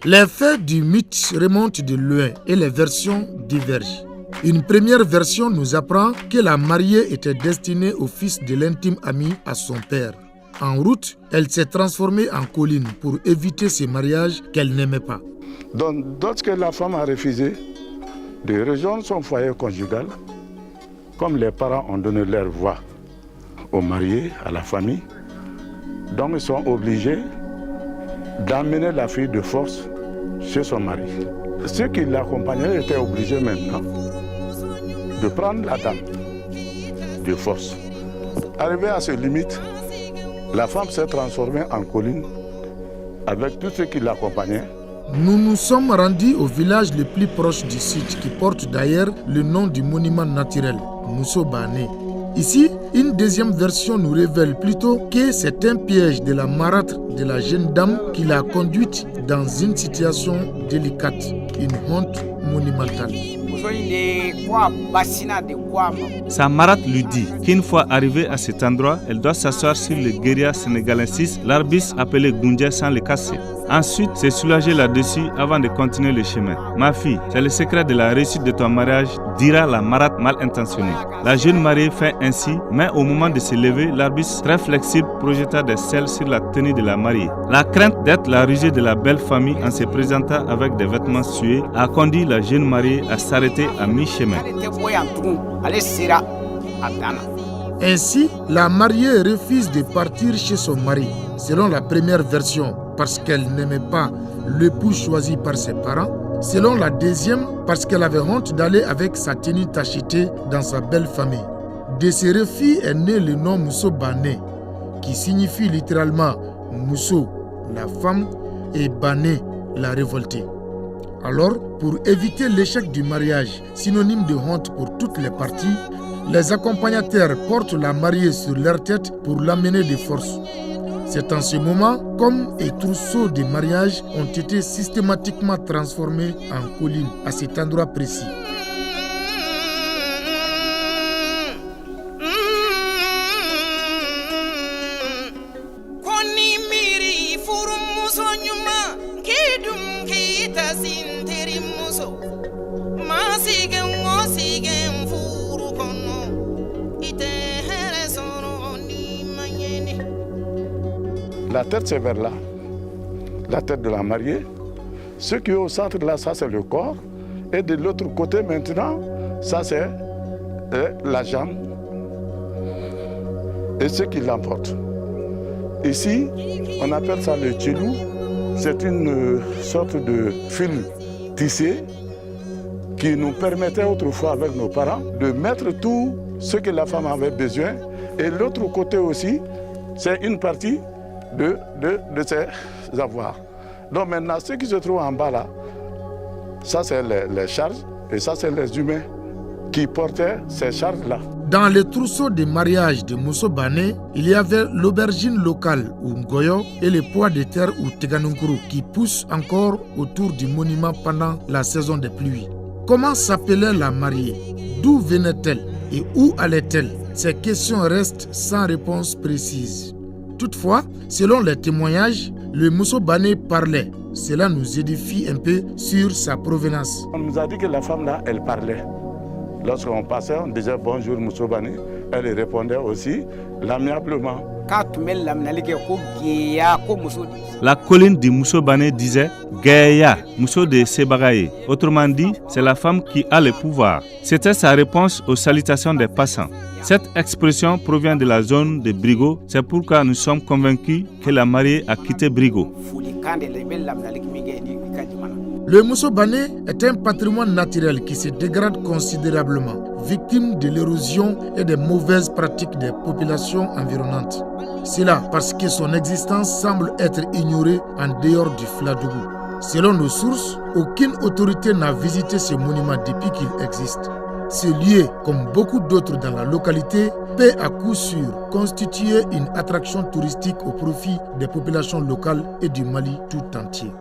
Les faits du mythe remontent de loin et les versions divergent. Une première version nous apprend que la mariée était destinée au fils de l'intime ami à son père. En route, elle s'est transformée en colline pour éviter ce mariage qu'elle n'aimait pas. Donc, lorsque la femme a refusé de rejoindre son foyer conjugal, comme les parents ont donné leur voix aux mariés, à la famille, donc ils sont obligés d'amener la fille de force chez son mari. Ceux qui l'accompagnaient étaient obligés maintenant de prendre la dame de force. Arrivé à cette limite, la femme s'est transformée en colline avec tous ceux qui l'accompagnaient. Nous nous sommes rendus au village le plus proche du site qui porte d'ailleurs le nom du monument naturel, Mousso Bané. Ici, une deuxième version nous révèle plutôt que c'est un piège de la marâtre de la jeune dame qui l'a conduite dans une situation délicate, une honte monumentale. Sa marâtre lui dit qu'une fois arrivée à cet endroit, elle doit s'asseoir sur le guérilla sénégalensis, l'arbis appelé Goundja sans le casser. Ensuite, se soulager là-dessus avant de continuer le chemin. Ma fille, c'est le secret de la réussite de ton mariage, dira la marâtre mal intentionnée. La jeune mariée fait ainsi, mais au moment de se lever, l'arbis très flexible projeta des selles sur la tenue de la mariée. La crainte d'être la rusée de la belle famille en se présentant avec des vêtements sués a conduit la jeune mariée à s'arrêter à mi-chemin. Ainsi, la mariée refuse de partir chez son mari, selon la première version, parce qu'elle n'aimait pas l'époux choisi par ses parents. Selon la deuxième, parce qu'elle avait honte d'aller avec sa tenue tachetée dans sa belle famille. De ce refus est né le nom Mousso Bané, qui signifie littéralement Mousso, la femme, et Bané, la révoltée. Alors, pour éviter l'échec du mariage, synonyme de honte pour toutes les parties, les accompagnateurs portent la mariée sur leur tête pour l'amener de force. C'est en ce moment, comme et trousseaux de mariage ont été systématiquement transformés en collines à cet endroit précis. La tête, c'est vers là, la tête de la mariée. Ce qui est au centre là, ça c'est le corps. Et de l'autre côté maintenant, ça c'est la jambe. Et ce qui l'emporte. Ici, on appelle ça le tchelou. C'est une sorte de fil tissé qui nous permettait autrefois avec nos parents de mettre tout ce que la femme avait besoin. Et l'autre côté aussi, c'est une partie de ses avoirs. Donc maintenant, ce qui se trouve en bas là, ça c'est les charges et ça c'est les humains qui portaient ces charges-là. Dans le trousseau de mariage de Mousso Bané, il y avait l'aubergine locale ou Ngoyo et les pois de terre ou Teganunkuru qui poussent encore autour du monument pendant la saison des pluies. Comment s'appelait la mariée? D'où venait-elle et où allait-elle? Ces questions restent sans réponse précise. Toutefois, selon les témoignages, le Mousso Bané parlait. Cela nous édifie un peu sur sa provenance. On nous a dit que la femme là, elle parlait. Lorsqu'on passait, on disait bonjour Mousso Bané. Elle répondait aussi l'amiablement. La colline du Mousso Bané disait Gaïa, Mousso de Sebagaye. Autrement dit, c'est la femme qui a le pouvoir. C'était sa réponse aux salutations des passants. Cette expression provient de la zone de Brigo. C'est pourquoi nous sommes convaincus que la mariée a quitté Brigo. Le Mousso Bané est un patrimoine naturel qui se dégrade considérablement, victime de l'érosion et des mauvaises pratiques des populations environnantes. Cela parce que son existence semble être ignorée en dehors du Fladougou. Selon nos sources, aucune autorité n'a visité ce monument depuis qu'il existe. Ce lieu, comme beaucoup d'autres dans la localité, peut à coup sûr constituer une attraction touristique au profit des populations locales et du Mali tout entier.